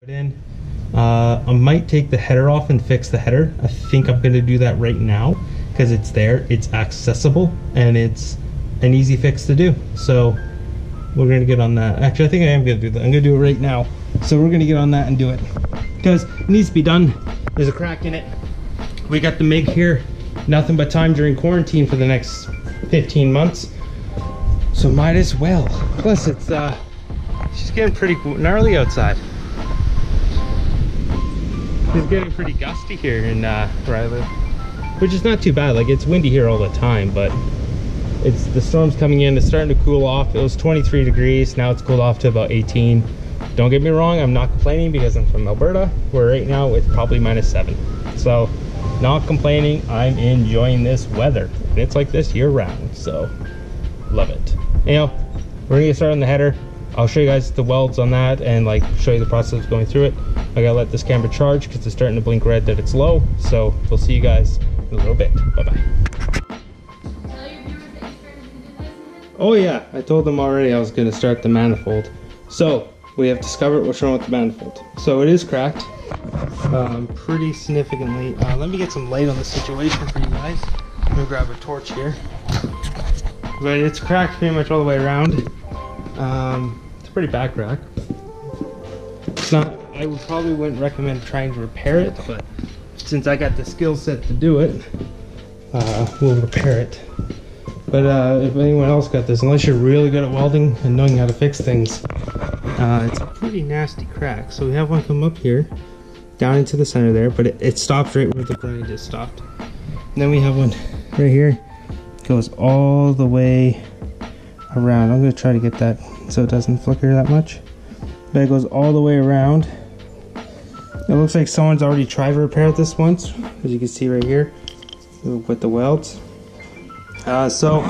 In. I might take the header off and fix the header. I think I'm going to do that right now because it's there, it's accessible, and it's an easy fix to do. So we're going to get on that. Actually, I think I am going to do that. I'm going to do it right now. So we're going to get on that and do it because it needs to be done. There's a crack in it. We got the MIG here. Nothing but time during quarantine for the next 15 months. So might as well. Plus it's she's getting pretty gnarly outside. It's getting pretty gusty here in where I live, which is not too bad. Like, it's windy here all the time, but it's the storm's coming in. It's starting to cool off. It was 23 degrees. Now it's cooled off to about 18. Don't get me wrong, I'm not complaining because I'm from Alberta, where right now it's probably -7. So not complaining. I'm enjoying this weather. And it's like this year round, so love it. Anyhow, we're gonna get started on the header. I'll show you guys the welds on that and like show you the process of going through it. I gotta let this camera charge because it's starting to blink red that it's low. So we'll see you guys in a little bit. Bye bye. Oh yeah, I told them already I was gonna start the manifold. So we have discovered what's wrong with the manifold. So it is cracked pretty significantly. Let me get some light on the situation for you guys. I'm gonna grab a torch here. But it's cracked pretty much all the way around. It's a pretty bad crack. It's not, I probably wouldn't recommend trying to repair it, but since I got the skill set to do it, we'll repair it. But if anyone else got this, unless you're really good at welding and knowing how to fix things, it's a pretty nasty crack. So we have one come up here, down into the center there, but it stops right where the grind is stopped. And then we have one right here, goes all the way around. I'm going to try to get that so it doesn't flicker that much. But it goes all the way around. It looks like someone's already tried to repair this once, as you can see right here with the welds. So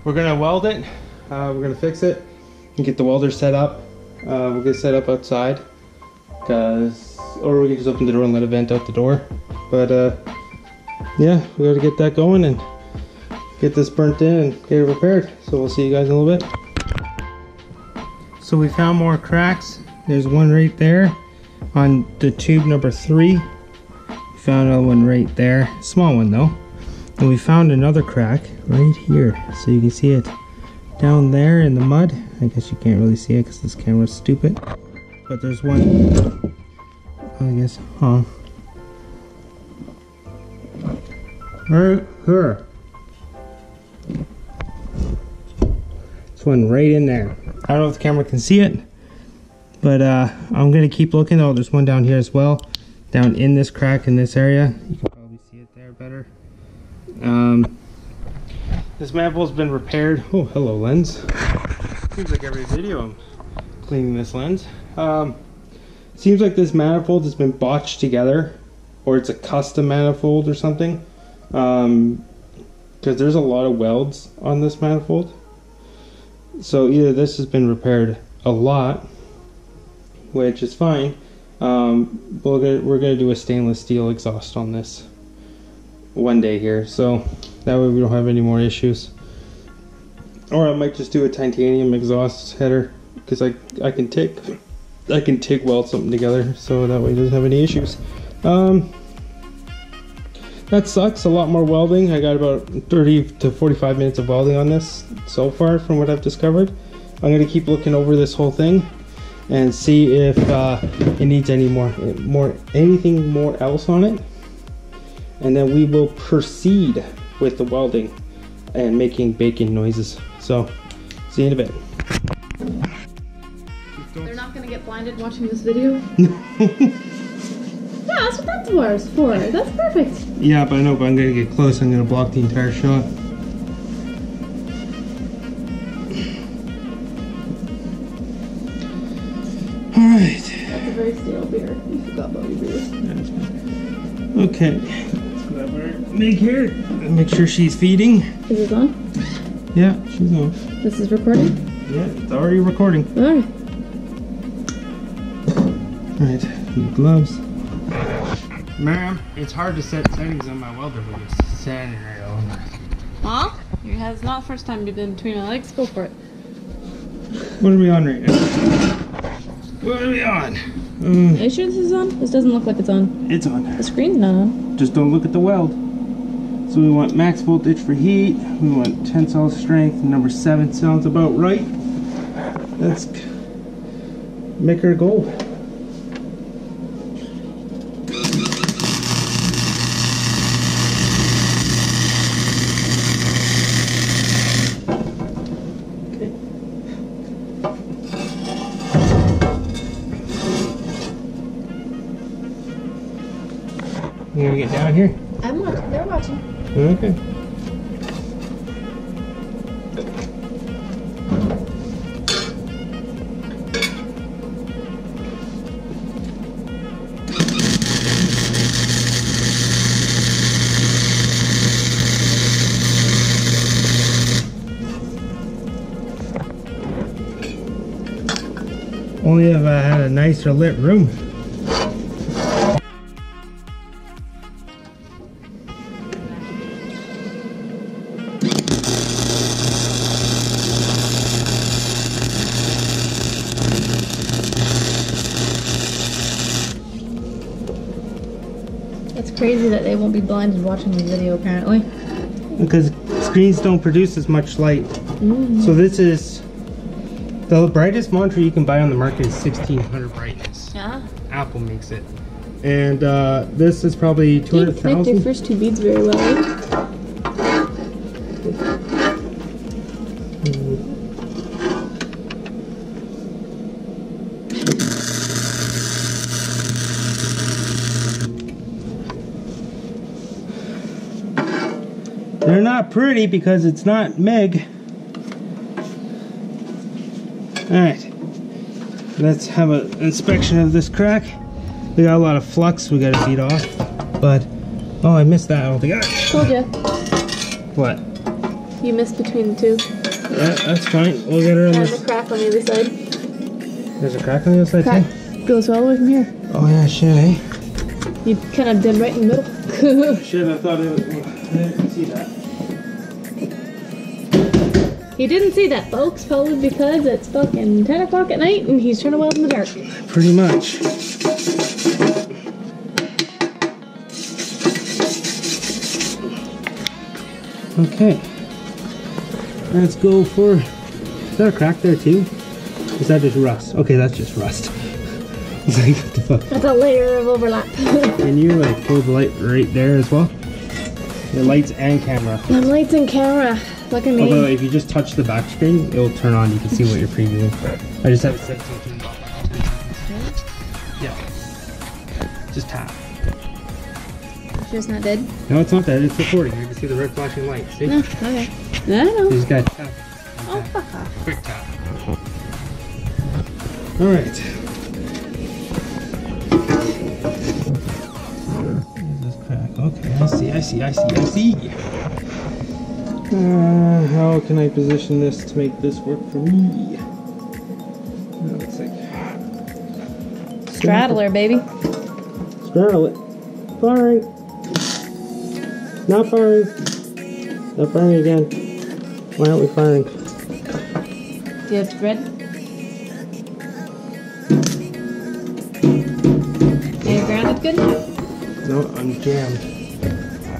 we're going to weld it. We're going to fix it and get the welder set up. We'll get set up outside, or we can just open the door and let it vent out the door. But yeah, we got to get that going and get this burnt in and get it repaired. So we'll see you guys in a little bit. So we found more cracks. There's one right there on the tube number 3. We found another one right there, small one though. And we found another crack right here. So you can see it down there in the mud. I guess you can't really see it because this camera's stupid. But there's one, I guess, right here. One right in there. I don't know if the camera can see it, but I'm gonna keep looking. Oh, there's one down here as well, down in this crack in this area. You can probably see it there better. This manifold's been repaired. Oh, hello lens. Seems like every video I'm cleaning this lens. Seems like this manifold has been botched together, or it's a custom manifold or something, because there's a lot of welds on this manifold. So either this has been repaired a lot, which is fine. We're gonna do a stainless steel exhaust on this one day here, so that way we don't have any more issues. Or I might just do a titanium exhaust header because I can TIG weld something together, so that way it doesn't have any issues. That sucks, a lot more welding. I got about 30 to 45 minutes of welding on this so far from what I've discovered. I'm gonna keep looking over this whole thing and see if it needs any anything more else on it. And then we will proceed with the welding and making bacon noises. So, see you in a bit. They're not gonna get blinded watching this video? Yeah, that's what that door is for. That's perfect. Yeah, but I know, but I'm gonna get close. I'm gonna block the entire shot. Alright. That's a very stale beer. You forgot about your beer. That's fine. Okay. Let's grab our MIG here. Make sure she's feeding. Is it on? Yeah, she's on. This is recording? Yeah, it's already recording. Alright. Alright, need gloves. Ma'am, it's hard to set settings on my welder when it's standing right on there. Huh? It's not the first time you've been between my legs. Go for it. What are we on right now? What are we on? Are you sure this is on? This doesn't look like it's on. It's on. The screen's not on. Just don't look at the weld. So we want max voltage for heat. We want tensile strength. Number 7 sounds about right. Let's make her go. Okay. You gonna get down here? I'm watching. They're watching. Okay. Only if I had a nicer lit room. It's crazy that they won't be blinded watching the video, apparently. Because screens don't produce as much light. So this is the brightest monitor you can buy on the market is 1600 brightness. Yeah. Apple makes it. And this is probably 200,000. You connect your first 2 beads very well, eh? They're not pretty because it's not Meg. Alright, let's have an inspection of this crack. We got a lot of flux we gotta beat off, but oh, I missed that altogether. Told ya. What? You missed between the 2. That's fine. We'll get her on And this. the crack on the other side. There's a crack on the other side Crack too? goes all the way from here. Oh yeah, shit, eh? You kind of did right in the middle. Shit, I thought it was. I didn't see that. He didn't see that, folks, probably because it's fucking 10 o'clock at night and he's trying to weld in the dark. Pretty much. Okay. Let's go for... Is there a crack there too? Is that just rust? Okay, that's just rust. It's like, what the fuck? That's a layer of overlap. Can you like pull the light right there as well? The lights and camera. The lights and camera. Look at me. Although if you just touch the back screen, it will turn on. You can see what you're previewing. I just have it set to turn off. Yeah. Just tap. Sure it's not dead? No, it's not that. It's recording. You can see the red flashing light. See? No, okay. No, no. You just gotta tap. Oh, fuck off. Quick tap. Alright. This crack. Okay, I see. How can I position this to make this work for me? Looks like Straddler, baby. straddle it. Firing. Not firing. Not firing again. Why aren't we firing? Do you have thread? Are you grounded good? No, I'm jammed.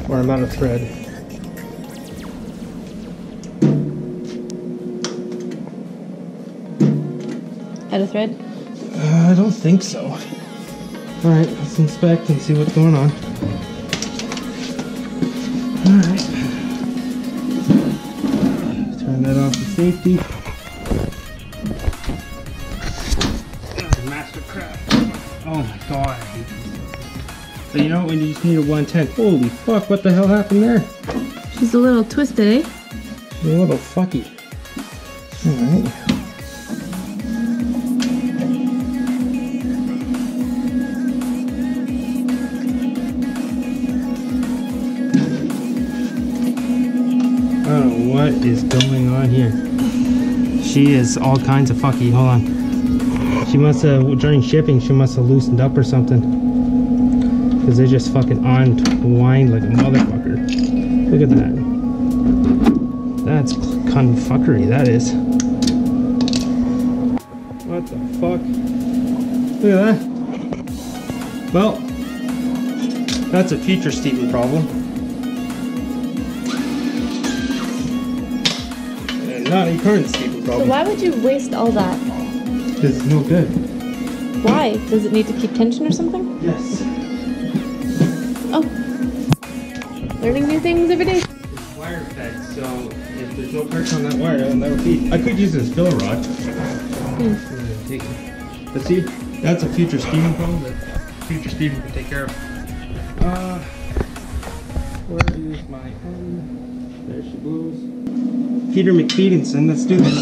Or I'm out of thread. Out of thread? I don't think so. Alright, let's inspect and see what's going on. Alright. Turn that off to safety. Master crap. Oh my god, I hate these. So you know when you just need a 110. Holy fuck, what the hell happened there? She's a little twisted, eh? A little fucky. Alright. I don't know what is going on here. She is all kinds of fucky. Hold on. She must have, during shipping, she must have loosened up or something. Because they're just fucking entwined like a motherfucker. Look at that. That's cunt-fuckery, that is. What the fuck? Look at that. Well, that's a future Steven problem. And not a current Steven So problem. why would you waste all that? Because it's no good. Why? Does it need to keep tension or something? Yes. Oh. Learning new things every day. It's wire fed, so if there's no pressure on that wire, it'll never feed. I could use it as filler rod. But see, that's a future Steven problem that future Steven can take care of. Where is my pen? There she goes. Peter McFeedinson, let's do this.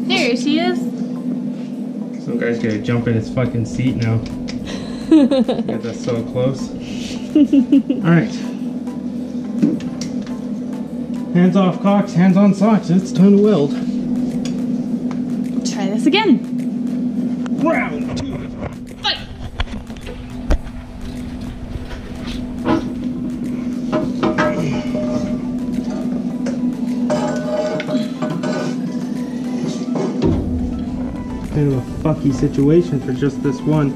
There she is. Some guy's gonna jump in his fucking seat now. Yeah, that's so close. Alright. Hands off cocks, hands on socks. It's time to weld. Try this again. Round 2. Fight. Kind of a fucky situation for just this one.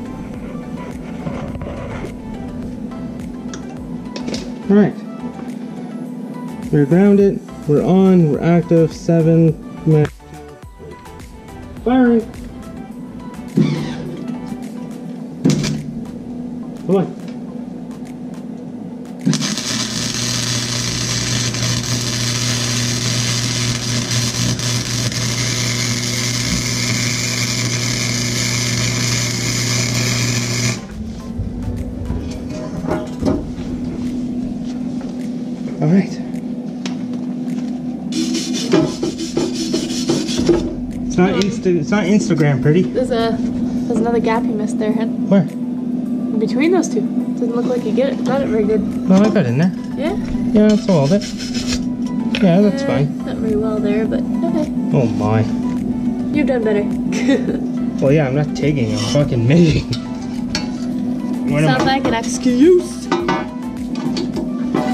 Alright. We're grounded, we're on, we're active, 7 minutes. Firing! Come on. All right. It's not Instagram pretty. There's another gap you missed there, Hen. Where? In between those two. Doesn't look like you got it very good. No, I got in there. Yeah? Yeah, that's all of it. Yeah, that's fine. Not very well there, but okay. Oh my. You've done better. Well, yeah, I'm not tagging, I'm fucking making. Sounds like an excuse.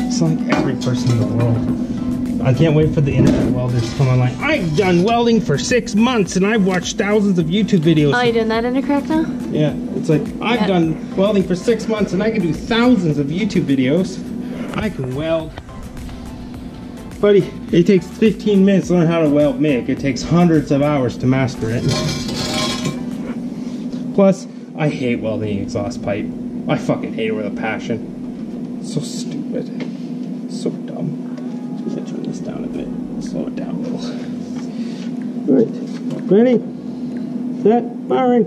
It's like every person in the world. I can't wait for the internet welders to come online. I've done welding for 6 months and I've watched thousands of YouTube videos. Oh, you doing that in a crack now? Yeah, it's like, I've done welding for 6 months and I can do thousands of YouTube videos. I can weld. Buddy, it takes 15 minutes to learn how to weld MIG. It takes hundreds of hours to master it. Plus, I hate welding an exhaust pipe. I fucking hate it with a passion. So stupid. So dumb. I'm gonna turn this down a bit. Slow it down a little. Alright. Ready? Set. Firing.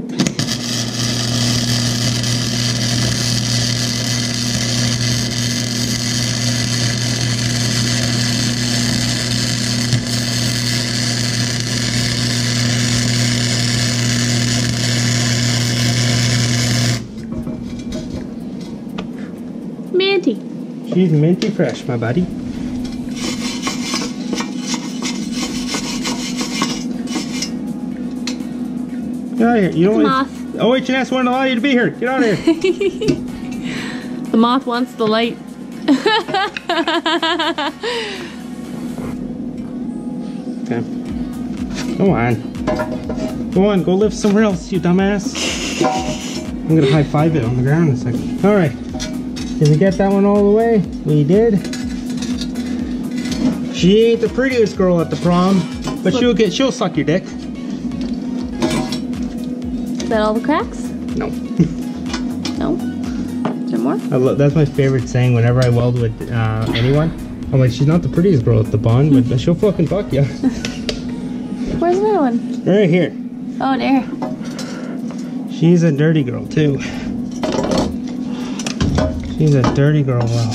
Minty. She's minty fresh, my buddy. Get out of here. You don't want OH&S won't allow you to be here. Get out of here. The moth wants the light. Okay. Go on. Go on, go live somewhere else, you dumbass. I'm gonna high five it on the ground in a second. Alright. Did we get that one all the way? We did. She ain't the prettiest girl at the prom, but she'll suck your dick. Is that all the cracks? No. No? Is there more? That's my favorite saying whenever I weld with anyone. I'm like, she's not the prettiest girl at the bond, but she'll fucking fuck you. Where's another one? Right here. Oh, there. She's a dirty girl too. She's a dirty girl, well.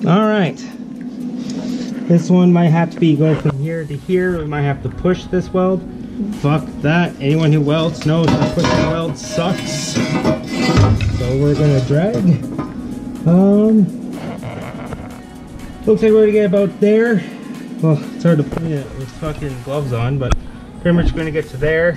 Alright. This one might have to be going from here to here. We might have to push this weld. Fuck that. Anyone who welds knows that pushing weld sucks. So we're gonna drag. Looks like we're gonna get about there. Well, it's hard to point it with fucking gloves on, but pretty much gonna get to there.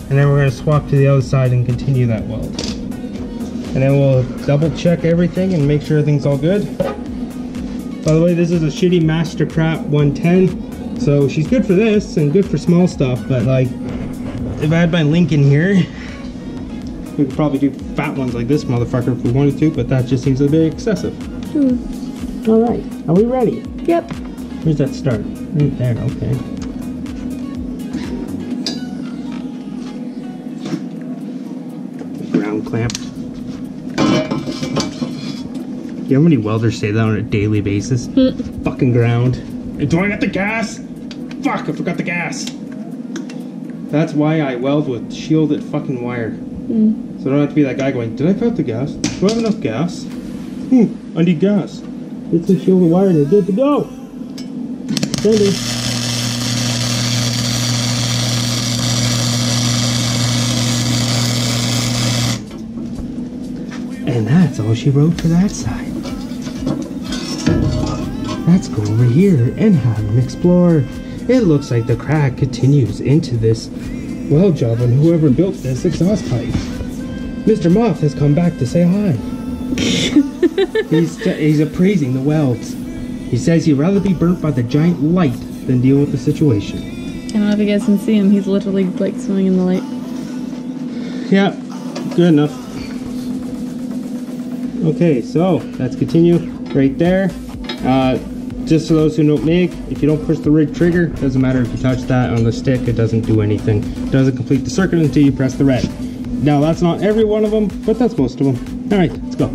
And then we're gonna swap to the other side and continue that weld. And then we'll double check everything and make sure everything's all good. By the way, this is a shitty Mastercraft 110. So she's good for this and good for small stuff, but like, if I had my link in here, we could probably do fat ones like this motherfucker if we wanted to, but that just seems a bit excessive. Alright, are we ready? Yep. Where's that start? Right there, okay. Ground clamp. You know how many welders say that on a daily basis? Fucking ground. Hey, do I got the gas? Fuck, I forgot the gas. That's why I weld with shielded fucking wire. So I don't have to be that guy going, did I put the gas? Do I have enough gas? I need gas. It's a shielded wire and they're good to go. Sending. And that's all she wrote for that side. Let's go over here and have an explore. It looks like the crack continues into this weld job on whoever built this exhaust pipe. Mr. Moth has come back to say hi. He's appraising the welds. He says he'd rather be burnt by the giant light than deal with the situation. I don't know if you guys can see him. He's literally like swinging the light. Yeah, good enough. Okay, so let's continue right there. Just for those who don't MIG, if you don't push the rig trigger, doesn't matter if you touch that on the stick, it doesn't do anything. It doesn't complete the circuit until you press the red. Now that's not every one of them, but that's most of them. All right, let's go.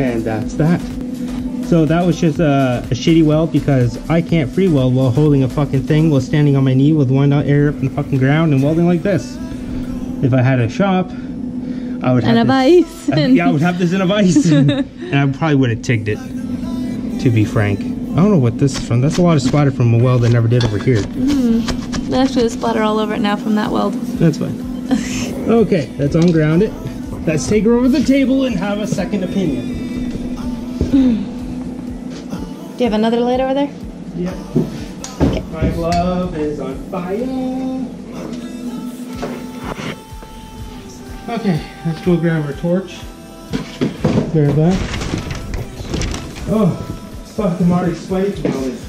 And that's that. So that was just a shitty weld because I can't free weld while holding a fucking thing while standing on my knee with one air up in the fucking ground and welding like this. If I had a shop, I would have a vise. Yeah, I would have this in a vise. And I probably would have tigged it, to be frank. I don't know what this is from. That's a lot of splatter from a weld I never did over here. Actually, there's splatter all over it now from that weld. That's fine. Okay, that's ungrounded. Let's take her over the table and have a second opinion. Do you have another light over there? Yep. Okay. My glove is on fire. Okay, let's go grab our torch. Grab that. Oh, fuck, I'm already sweaty from all this.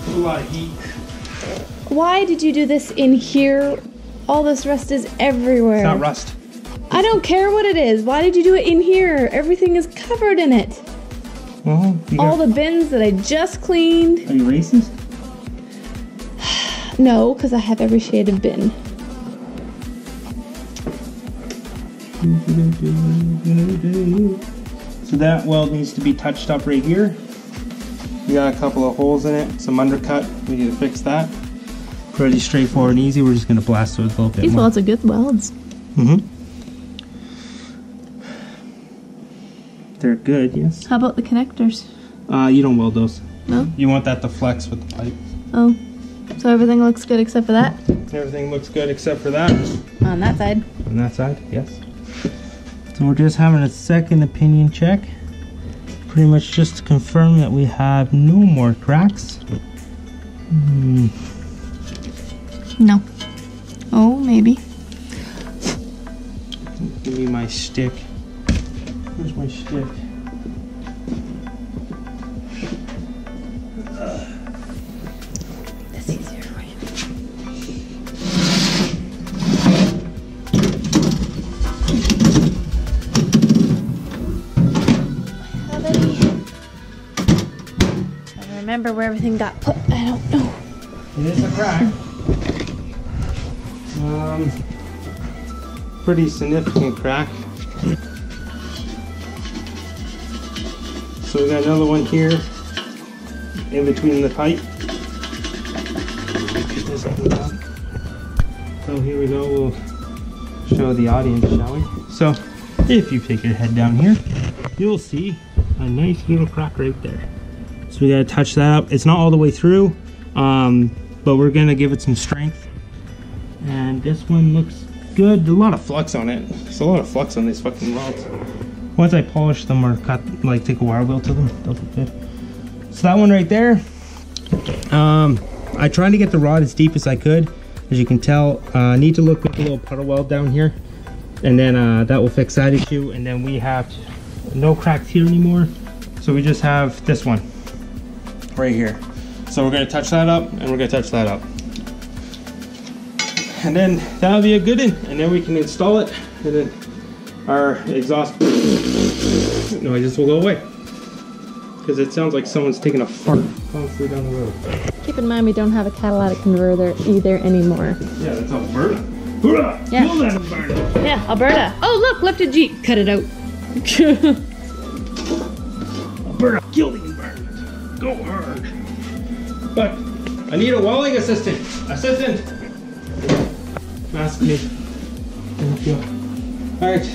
A lot of heat. Why did you do this in here? All this rust is everywhere. It's not rust. I don't care what it is. Why did you do it in here? Everything is covered in it. Well, all the bins that I just cleaned. Are you racist? No, because I have every shade of bin. So that weld needs to be touched up right here. We got a couple of holes in it, some undercut. We need to fix that. Pretty straightforward and easy. We're just going to blast those a little bit These more. welds are good welds. They're good, yes. How about the connectors? You don't weld those. No? You want that to flex with the pipe. Oh. So everything looks good except for that? Everything looks good except for that. On that side? On that side, yes. So we're just having a second opinion check. Pretty much just to confirm that we have no more cracks. No. Oh, maybe. Give me my stick. Where's my stick? That's easier for you. Have any? I remember where everything got put. I don't know. It is a crack. Pretty significant crack. So we got another one here in between the pipe. So here we go, we'll show the audience, shall we? So if you take your head down here, you'll see a nice little crack right there. So we gotta touch that up. It's not all the way through, but we're gonna give it some strength. And this one looks good. A lot of flux on it. There's a lot of flux on these fucking welds. Once I polish them or cut, like take a wire wheel to them, they'll be good. So that one right there. I tried to get the rod as deep as I could. As you can tell, I need to look with a little puddle weld down here. And then that will fix that issue. And then we have no cracks here anymore. So we just have this one right here. So we're gonna touch that up and we're gonna touch that up. And then that'll be a good one. And then we can install it. And then our exhaust noises will go away. Because it sounds like someone's taking a fart constantly down the road. Keep in mind we don't have a catalytic converter either anymore. Yeah, that's Alberta. Alberta! Yeah. Kill that Alberta! Yeah, Alberta. Oh look, lifted Jeep. Cut it out. Alberta, kill the environment. Go hard. But I need a welding assistant. Assistant! Ask me. Thank you. Alright.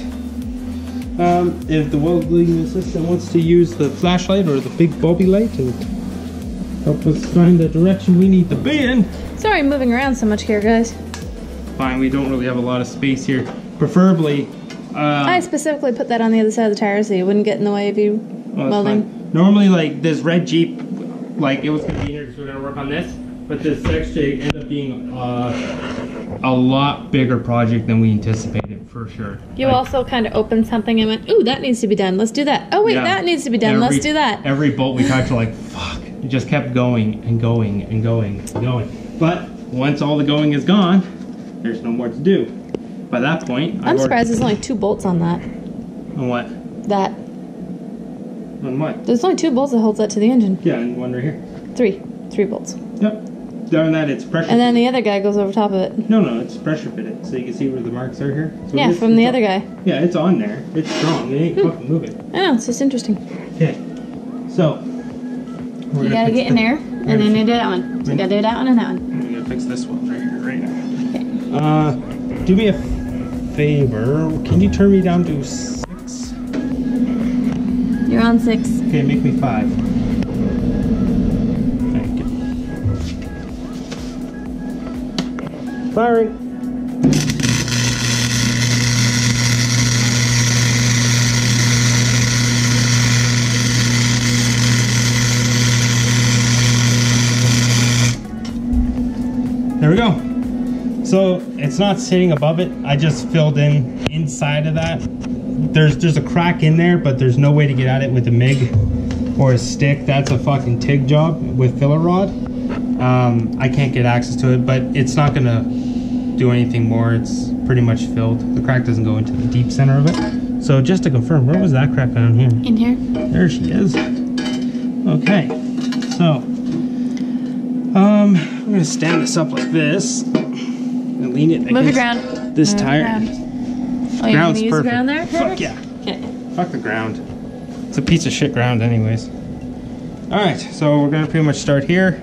If the welding assistant wants to use the flashlight or the big bulby light and help us find the direction we need to be in. Sorry, moving around so much here, guys. Fine, we don't really have a lot of space here. Preferably, I specifically put that on the other side of the tire so you wouldn't get in the way of you welding. Fine. Normally, like this red Jeep, like it was gonna be here because we're gonna work on this, but this XJ ended up being a lot bigger project than we anticipated for sure. You like, also kind of opened something and went, ooh, that needs to be done. Let's do that. Oh wait, yeah, that needs to be done. Let's do that. Every bolt we touched, like fuck, it just kept going and going and going and going. But once all the going is gone, there's no more to do. By that point, I'm surprised there's only 2 bolts on that. On what? That. On what? There's only 2 bolts that holds that to the engine. Yeah, and one right here. 3 bolts. Yep. Down that it's pressure. And then the other guy goes over top of it. No, it's pressure fitted, so you can see where the marks are here. So yeah, from the other guy. Yeah, it's on there. It's strong. It ain't fucking moving. I know, it's just interesting. Okay, so you gotta get in there, and then you do that one. So you gotta do that one and that one. I'm gonna fix this one right here, right now. Okay. Do me a favor. Can you turn me down to 6? You're on 6. Okay, make me 5. Firing. There we go. So it's not sitting above it. I just filled in inside of that. There's a crack in there, but there's no way to get at it with a MIG or a stick. That's a fucking TIG job with filler rod. I can't get access to it, but it's not gonna do anything more. It's pretty much filled. The crack doesn't go into the deep center of it. So just to confirm, where was that crack down here? In here. There she is. Okay, so I'm gonna stand this up like this and lean it Move your against ground. this Move tire. Ground. Oh, you're Ground's gonna use perfect. the ground there? Fuck yeah. Okay. Fuck the ground. It's a piece of shit ground anyways. Alright, so we're gonna pretty much start here.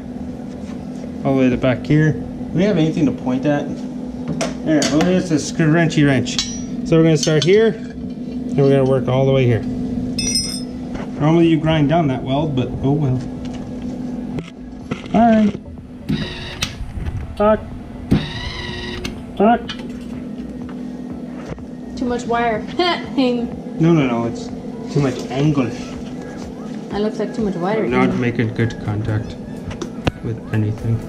All the way to back here. Do we have anything to point at? There, well there's a wrenchy wrench. So we're gonna start here, and we're gonna work all the way here. Normally you grind down that weld, but oh well. Alright. Fuck. Fuck. Too much wire. Hang. No, it's too much angle. That looks like too much wire. I'm not making good contact with anything.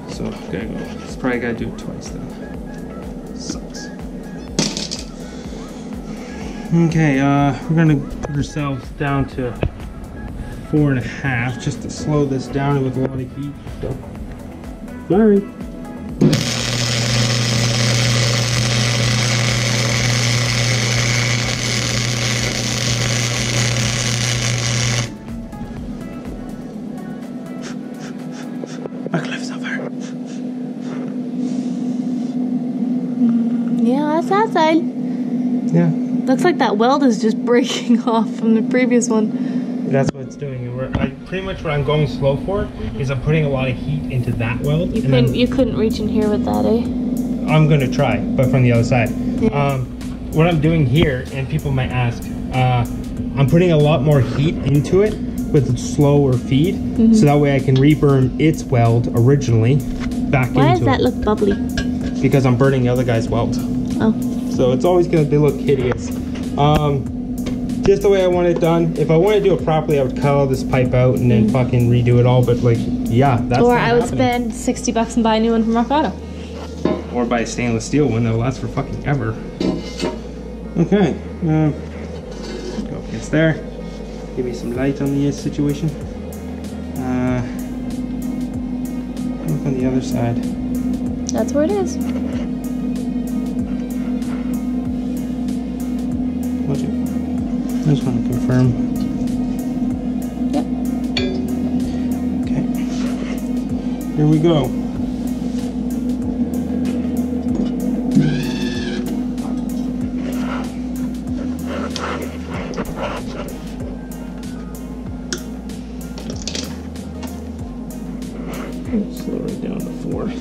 So, gotta go. It's probably gotta do it twice then. Sucks. Okay, we're gonna put ourselves down to 4.5 just to slow this down with a lot of heat. So, firing. My cliff's over. Yeah, that's that side. Yeah. Looks like that weld is just breaking off from the previous one. That's what it's doing. Pretty much what I'm going slow for is I'm putting a lot of heat into that weld. You couldn't reach in here with that, eh? I'm gonna try, but from the other side. Yeah. What I'm doing here, and people might ask, I'm putting a lot more heat into it with slower feed, so that way I can reburn its weld originally back into it. Why does that look bubbly? Because I'm burning the other guy's weld. Oh. So it's always going to look hideous. Just the way I want it done. If I want to do it properly, I would cut all this pipe out and then fucking redo it all. But like, yeah, that's Or not I would happening. spend $60 and buy a new one from Rock Auto. Or buy a stainless steel one that'll last for fucking ever. Okay. Go against there. Give me some light on the situation. Look on the other side. That's where it is. Watch it. I just want to confirm. Yep. Okay. Here we go. Slow it down to 4.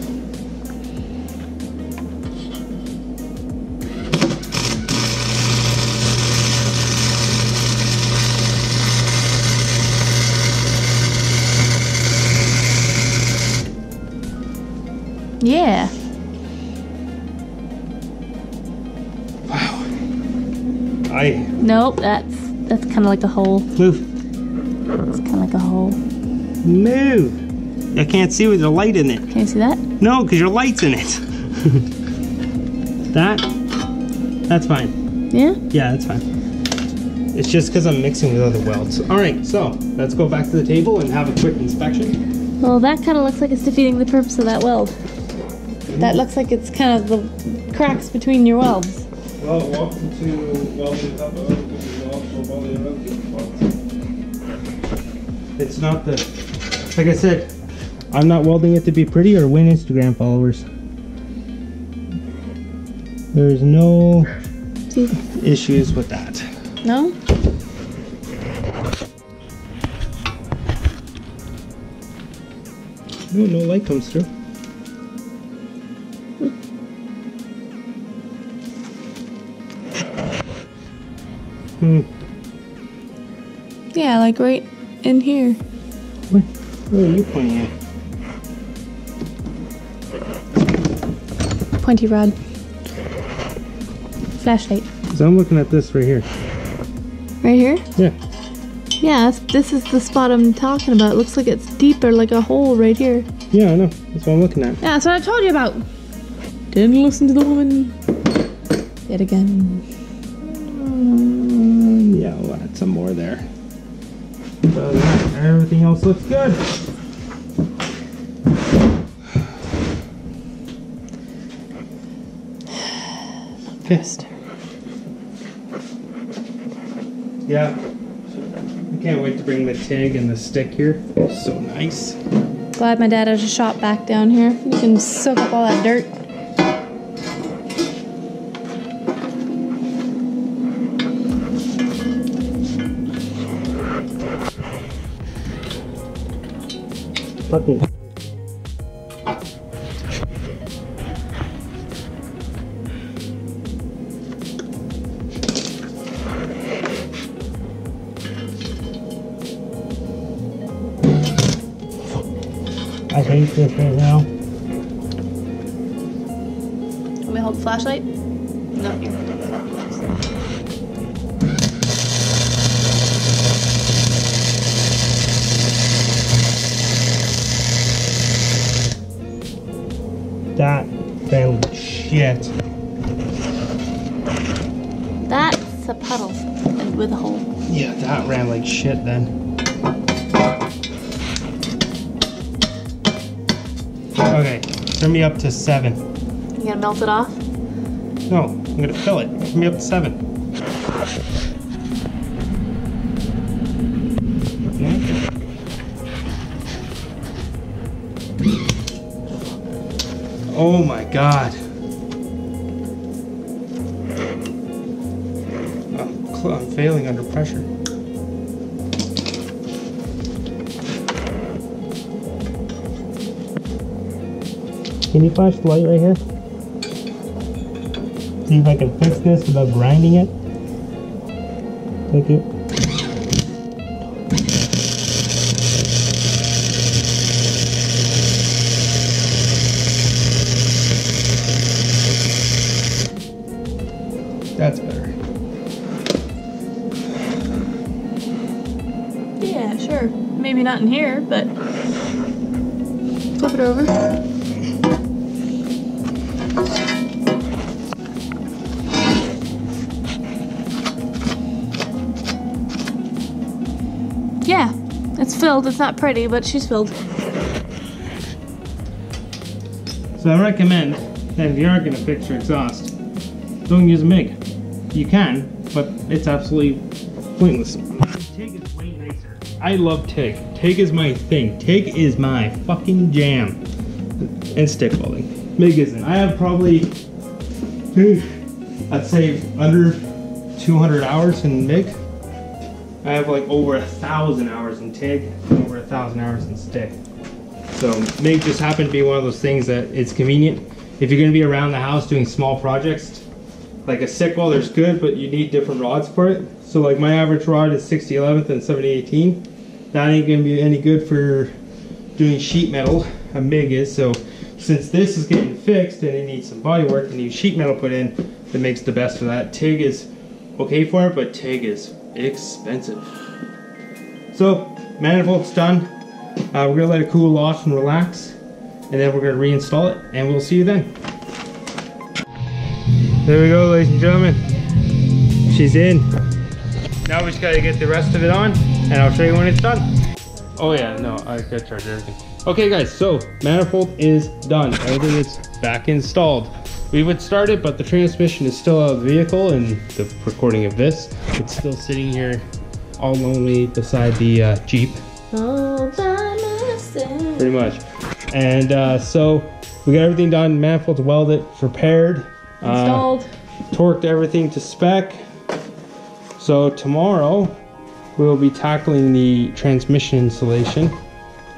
Yeah. Wow. Nope, that's kind of like a hole. Move. It's kind of like a hole. Move. I can't see with the light in it. Can you see that? No, because your light's in it. That's fine. Yeah? Yeah, that's fine. It's just because I'm mixing with other welds. All right, so let's go back to the table and have a quick inspection. Well, that kind of looks like it's defeating the purpose of that weld. That looks like it's kind of the cracks between your welds. Well, welcome to welding up. It's not the, like I said, I'm not welding it to be pretty or win Instagram followers. There's no issues with that. No? No light comes through. Yeah, like right in here. Where are you pointing at? Pointy rod. Flashlight. So I'm looking at this right here. Right here? Yeah. Yeah, this is the spot I'm talking about. It looks like it's deeper, like a hole right here. Yeah, I know. That's what I'm looking at. Yeah, that's what I told you about. Didn't listen to the woman. Yet again. Yeah, we'll add some more there. But everything else looks good. Pissed. Yeah. I can't wait to bring the TIG and the stick here. So nice. Glad my dad has a shop back down here. You can soak up all that dirt. Fucking. I hate this right now. Let me hold the flashlight. No, here. That ran like shit. That's a puddle with a hole. Yeah, that ran like shit then. Okay, turn me up to 7. You gonna melt it off? No, I'm gonna fill it. Turn me up to 7. Okay. Oh my god. I'm failing under pressure. Can you flash the light right here? See if I can fix this without grinding it. Thank you. Maybe not in here, but flip it over. Yeah, it's filled. It's not pretty, but she's filled. So I recommend that if you aren't going to fix your exhaust, don't use a MIG. You can, but it's absolutely pointless. TIG is way nicer. I love TIG. TIG is my thing. TIG is my fucking jam. And stick welding. MIG isn't. I have probably, I'd say under 200 hours in MIG. I have like over 1,000 hours in TIG and over 1,000 hours in stick. So MIG just happened to be one of those things that it's convenient. If you're going to be around the house doing small projects, like a stick welder's good, but you need different rods for it. So like my average rod is 60/11 and 70/18. That ain't going to be any good for doing sheet metal. A MIG is. So since this is getting fixed and it needs some body work and needs sheet metal put in, that makes the best of that. TIG is okay for it, but TIG is expensive. So manifold's done. We're gonna let it cool off and relax, and then we're gonna reinstall it, and we'll see you then. There we go, ladies and gentlemen. She's in. Now we just gotta get the rest of it on, and I'll show you when it's done. Oh yeah, no, I gotta charge everything. Okay guys, so manifold is done. Everything is back installed. We would start it, but the transmission is still out of the vehicle, and the recording of this, it's still sitting here all lonely beside the Jeep. All by myself. Pretty much. And so we got everything done. Manifold welded, repaired, Installed. Torqued everything to spec. So tomorrow we'll be tackling the transmission installation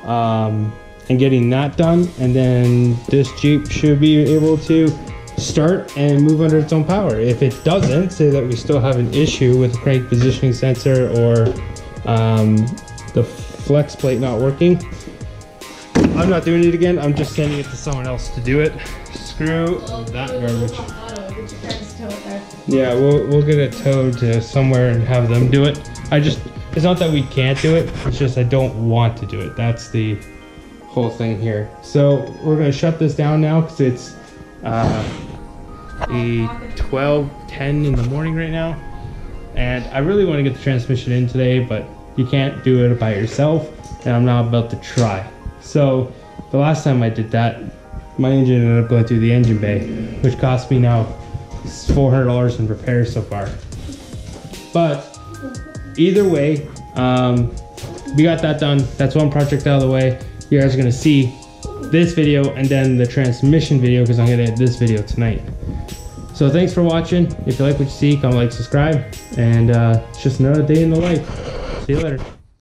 and getting that done, and then this Jeep should be able to start and move under its own power. If it doesn't, say that we still have an issue with the crank positioning sensor or the flex plate not working, I'm not doing it again. I'm just sending it to someone else to do it. Screw that garbage. Yeah, we'll get it towed to somewhere and have them do it. It's not that we can't do it, it's just I don't want to do it. That's the whole thing here. So we're gonna shut this down now because it's 12:10 in the morning right now, and I really want to get the transmission in today, but you can't do it by yourself, and I'm not about to try. So the last time I did that, my engine ended up going through the engine bay, which cost me now $400 in repairs so far. But either way, we got that done. That's one project out of the way. You guys are gonna see this video and then the transmission video, because I'm gonna edit this video tonight. So thanks for watching. If you like what you see, comment, like, subscribe, and it's just another day in the life. See you later.